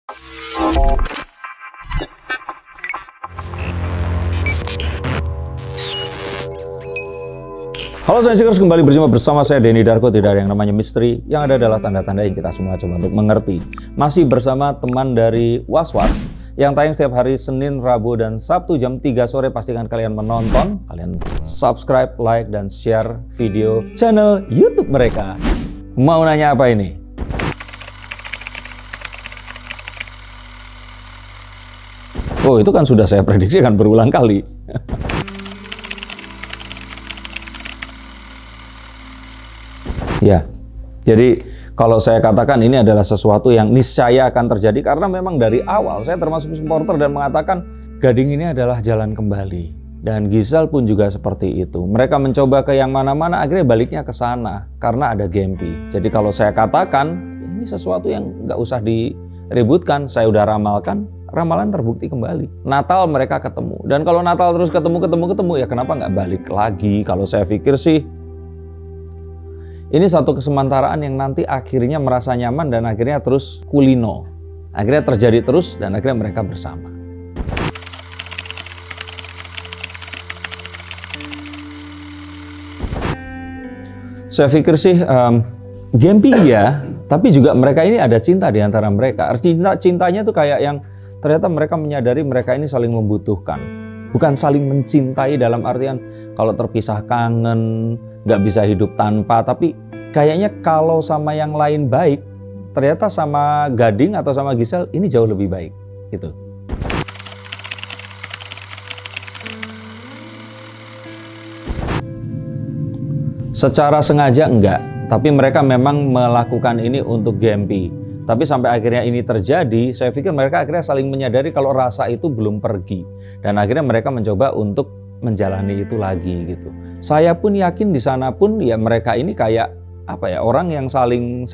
Halo Science-Seekers, kembali berjumpa bersama saya Denny Darko. Tidak ada yang namanya misteri, yang ada adalah tanda-tanda yang kita semua coba untuk mengerti. Masih bersama teman dari Was-Was yang tayang setiap hari Senin, Rabu, dan Sabtu jam 3 sore. Pastikan kalian menonton, kalian subscribe, like, dan share video channel YouTube mereka. Mau nanya apa ini? Oh, itu kan sudah saya prediksi kan berulang kali. Ya, jadi kalau saya katakan ini adalah sesuatu yang niscaya akan terjadi karena memang dari awal saya termasuk supporter dan mengatakan Gading ini adalah jalan kembali. Dan Giselle pun juga seperti itu. Mereka mencoba ke yang mana-mana, akhirnya baliknya ke sana karena ada Gempi. Jadi kalau saya katakan ini sesuatu yang nggak usah diributkan, saya udah ramalkan, ramalan terbukti kembali. Natal mereka ketemu. Dan kalau Natal terus ketemu ya kenapa nggak balik lagi? Kalau saya pikir sih ini satu kesementaraan yang nanti akhirnya merasa nyaman dan akhirnya terus kulino. Akhirnya terjadi terus dan akhirnya mereka bersama. Saya pikir sih Gempi ya, tapi juga mereka ini ada cinta di antara mereka. Cintanya tuh kayak yang ternyata mereka menyadari mereka ini saling membutuhkan. Bukan saling mencintai dalam artian kalau terpisah kangen, nggak bisa hidup tanpa, tapi kayaknya kalau sama yang lain baik, ternyata sama Gading atau sama Giselle ini jauh lebih baik gitu. Secara sengaja enggak, tapi mereka memang melakukan ini untuk Gempi. Tapi sampai akhirnya ini terjadi, saya pikir mereka akhirnya saling menyadari kalau rasa itu belum pergi. Dan akhirnya mereka mencoba untuk menjalani itu lagi gitu. Saya pun yakin di sana pun ya mereka ini kayak apa ya, orang yang saling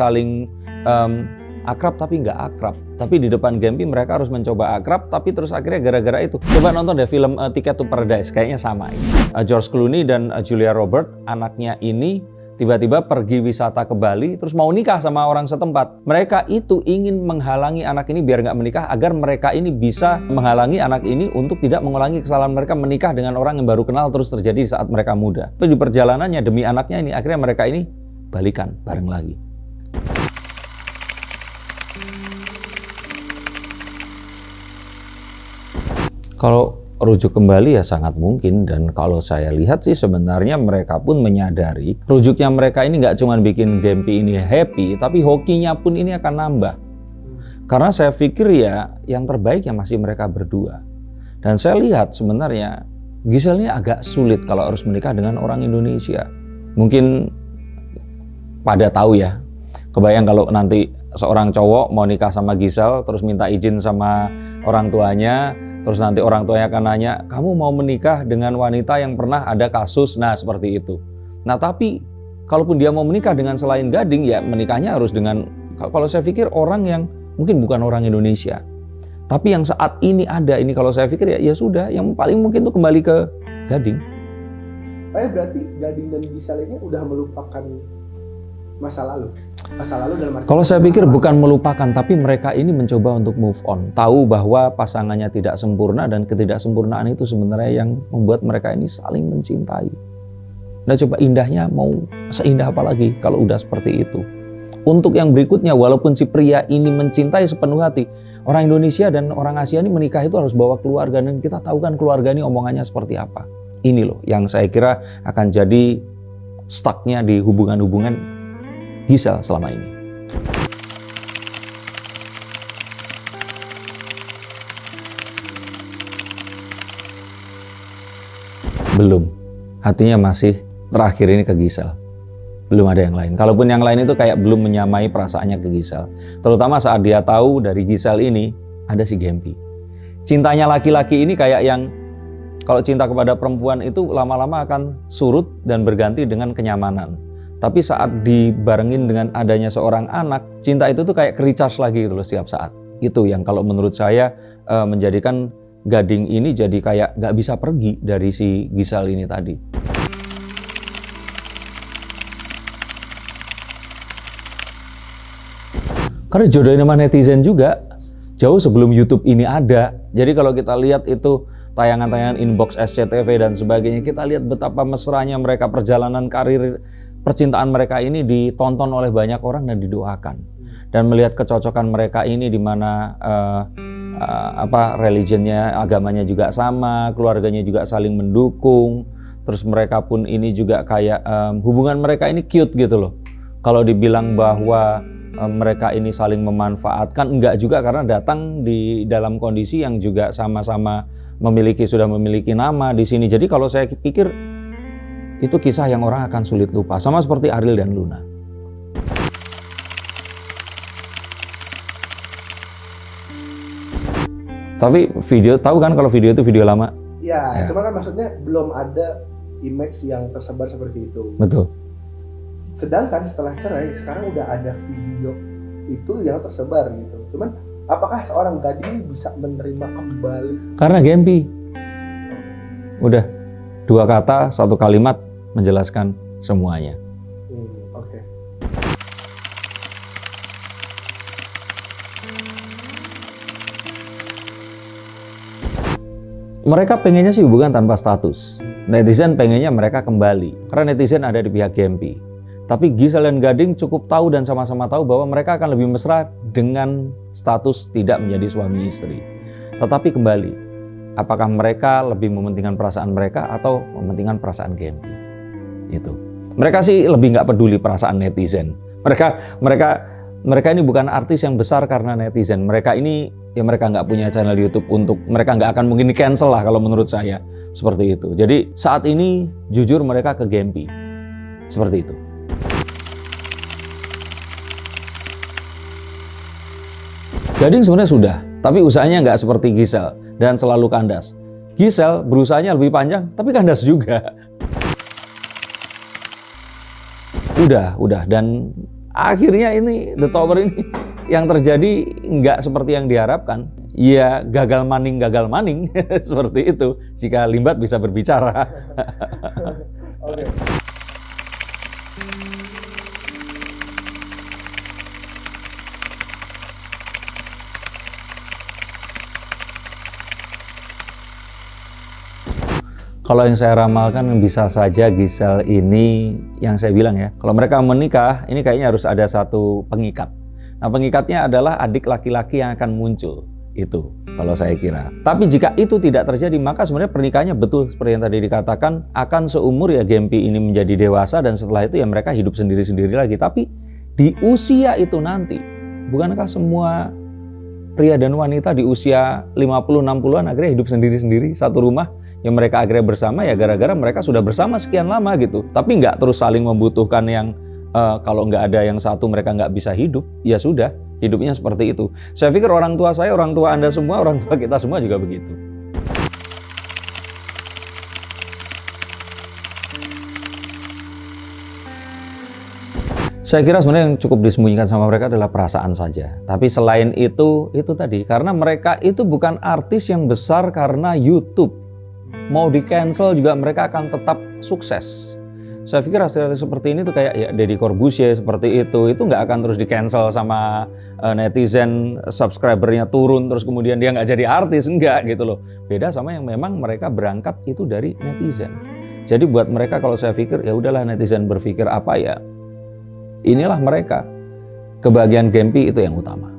akrab tapi nggak akrab. Tapi di depan Gempi mereka harus mencoba akrab, tapi terus akhirnya gara-gara itu. Coba nonton deh film Ticket to Paradise, kayaknya sama ini. George Clooney dan Julia Roberts, anaknya ini tiba-tiba pergi wisata ke Bali, terus mau nikah sama orang setempat. Mereka itu ingin menghalangi anak ini biar nggak menikah, agar mereka ini bisa menghalangi anak ini untuk tidak mengulangi kesalahan mereka menikah dengan orang yang baru kenal terus terjadi saat mereka muda. Tapi di perjalanannya demi anaknya ini, akhirnya mereka ini balikan bareng lagi. Kalau rujuk kembali ya sangat mungkin, dan kalau saya lihat sih sebenarnya mereka pun menyadari rujuknya mereka ini nggak cuma bikin Gempi ini happy, tapi hokinya pun ini akan nambah. Karena saya pikir ya yang terbaik ya masih mereka berdua. Dan saya lihat sebenarnya Giselle ini agak sulit kalau harus menikah dengan orang Indonesia. Mungkin pada tahu ya, kebayang kalau nanti seorang cowok mau nikah sama Giselle terus minta izin sama orang tuanya, terus nanti orang tuanya akan nanya, kamu mau menikah dengan wanita yang pernah ada kasus, nah seperti itu. Nah tapi kalaupun dia mau menikah dengan selain Gading, ya menikahnya harus dengan, kalau saya pikir orang yang mungkin bukan orang Indonesia, tapi yang saat ini ada ini, kalau saya pikir ya sudah, yang paling mungkin tuh kembali ke Gading. Tapi berarti Gading dan Giselle ini udah melupakan masa lalu dalam arti. Kalau saya pikir bukan melupakan, tapi mereka ini mencoba untuk move on. Tahu bahwa pasangannya tidak sempurna dan ketidaksempurnaan itu sebenarnya yang membuat mereka ini saling mencintai. Nah coba indahnya mau seindah apa lagi kalau udah seperti itu. Untuk yang berikutnya, walaupun si pria ini mencintai sepenuh hati, orang Indonesia dan orang Asia ini menikah itu harus bawa keluarga, dan kita tahu kan keluarga ini omongannya seperti apa. Ini loh yang saya kira akan jadi stucknya di hubungan-hubungan Giselle selama ini. Belum. Hatinya masih terakhir ini ke Giselle. Belum ada yang lain. Kalaupun yang lain itu kayak belum menyamai perasaannya ke Giselle. Terutama saat dia tahu dari Giselle ini ada si Gempi. Cintanya laki-laki ini kayak yang kalau cinta kepada perempuan itu lama-lama akan surut dan berganti dengan kenyamanan. Tapi saat dibarengin dengan adanya seorang anak, cinta itu tuh kayak ke-recharge lagi gitu loh setiap saat. Itu yang kalau menurut saya menjadikan Gading ini jadi kayak gak bisa pergi dari si Giselle ini tadi. Karena jodohin sama netizen juga. jauh sebelum YouTube ini ada. Jadi kalau kita lihat itu tayangan-tayangan Inbox SCTV dan sebagainya, kita lihat betapa mesranya mereka, perjalanan karir percintaan mereka ini ditonton oleh banyak orang dan didoakan. Dan melihat kecocokan mereka ini di mana religionnya, agamanya juga sama, keluarganya juga saling mendukung. Terus mereka pun ini juga kayak hubungan mereka ini cute gitu loh. Kalau dibilang bahwa mereka ini saling memanfaatkan, enggak juga, karena datang di dalam kondisi yang juga sama-sama sudah memiliki nama di sini. Jadi kalau saya pikir itu kisah yang orang akan sulit lupa, sama seperti Ariel dan Luna. Tapi video, tahu kan kalau video itu video lama? Ya, cuma kan maksudnya belum ada image yang tersebar seperti itu. Betul. Sedangkan setelah cerai, sekarang udah ada video itu yang tersebar gitu. Cuman apakah seorang gading bisa menerima kembali? Karena Gempi. Udah 2 kata, 1 kalimat menjelaskan semuanya. Oke. Mereka pengennya sih hubungan tanpa status. Netizen pengennya mereka kembali. Karena netizen ada di pihak Gempi. Tapi Gisel dan Gading cukup tahu dan sama-sama tahu bahwa mereka akan lebih mesra dengan status tidak menjadi suami istri. Tetapi kembali, apakah mereka lebih mementingkan perasaan mereka atau mementingkan perasaan Gempi? Itu. Mereka sih lebih nggak peduli perasaan netizen. Mereka ini bukan artis yang besar karena netizen. Mereka ini ya mereka nggak punya channel YouTube untuk, mereka nggak akan mungkin di cancel lah kalau menurut saya seperti itu. Jadi saat ini jujur mereka ke Gempi seperti itu. Gading sebenarnya sudah, tapi usahanya nggak seperti Gisel dan selalu kandas. Gisel berusahanya lebih panjang, tapi kandas juga. Udah, dan akhirnya ini The Tower ini yang terjadi nggak seperti yang diharapkan. Ya gagal maning seperti itu. Jika Limbat bisa berbicara. Oke. Kalau yang saya ramalkan bisa saja Gisel ini yang saya bilang ya, kalau mereka menikah ini kayaknya harus ada satu pengikat. Nah pengikatnya adalah adik laki-laki yang akan muncul, itu kalau saya kira. Tapi jika itu tidak terjadi maka sebenarnya pernikahannya betul seperti yang tadi dikatakan akan seumur ya, Gempi ini menjadi dewasa dan setelah itu ya mereka hidup sendiri-sendiri lagi. Tapi di usia itu nanti, bukankah semua pria dan wanita di usia 50-60an akhirnya hidup sendiri-sendiri satu rumah? Yang mereka akhirnya bersama ya gara-gara mereka sudah bersama sekian lama gitu. Tapi nggak terus saling membutuhkan yang kalau nggak ada yang satu mereka nggak bisa hidup. Ya sudah, hidupnya seperti itu. Saya pikir orang tua saya, orang tua Anda semua, orang tua kita semua juga begitu. Saya kira sebenarnya yang cukup disembunyikan sama mereka adalah perasaan saja. Tapi selain itu tadi, karena mereka itu bukan artis yang besar karena YouTube. Mau di cancel juga mereka akan tetap sukses. Saya pikir hasil seperti ini tuh kayak ya Deddy Corbuzier seperti itu nggak akan terus di cancel sama netizen, subscribernya turun terus kemudian dia nggak jadi artis, enggak gitu loh. Beda sama yang memang mereka berangkat itu dari netizen. Jadi buat mereka kalau saya pikir ya udahlah, netizen berpikir apa ya, inilah mereka. Kebahagiaan Gempi itu yang utama.